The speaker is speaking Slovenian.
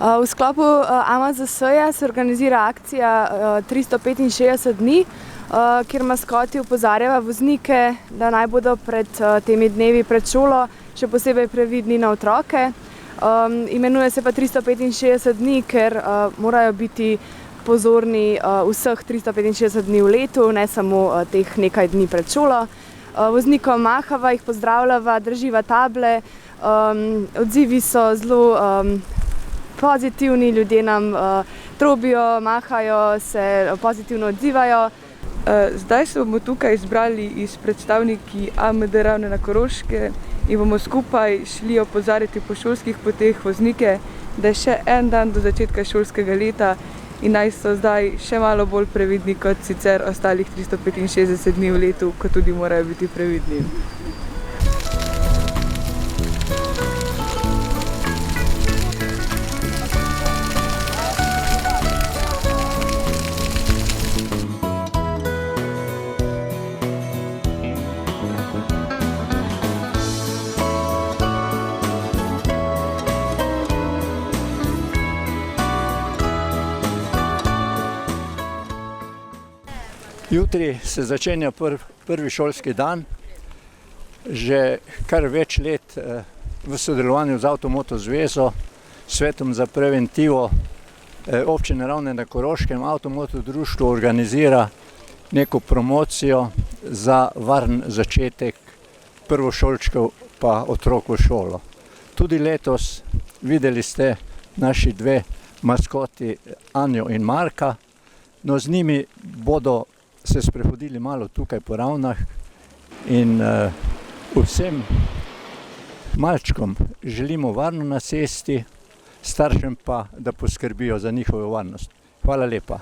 V sklopu AMZS-ja se organizira akcija 365 dni, kjer maskoti opozarjajo voznike, da naj bodo pred temi dnevi pred šolo še posebej previdni na otroke. Imenuje se pa 365 dni, ker morajo biti pozorni vseh 365 dni v letu, ne samo teh nekaj dni pred šolo. Voznikom mahava, jih pozdravljava, drživa table, odzivi so zelo pozitivni, ljudje nam trobijo, mahajo, se pozitivno odzivajo. Zdaj se bomo tukaj zbrali s predstavniki AMD Ravne na Koroškem in bomo skupaj šli opozarjati po šolskih poteh voznike, da je še en dan do začetka šolskega leta in naj so zdaj še malo bolj previdni kot sicer ostalih 365 dni v letu, ko tudi morajo biti previdni. Jutri se začenja prvi šolski dan. Že kar več let v sodelovanju z Avtomoto zvezo, Svetom za preventivo občine Ravne na Koroškem, Avtomoto društvo organizira neko promocijo za varen začetek prvošolčkov pa otrok v šolo. Tudi letos videli ste naši dve maskoti Anjo in Marka, no z njimi bodo se sprehodili malo tukaj po Ravnah in vsem malčkom želimo varno na cesti, staršem pa, da poskrbijo za njihovo varnost. Hvala lepa.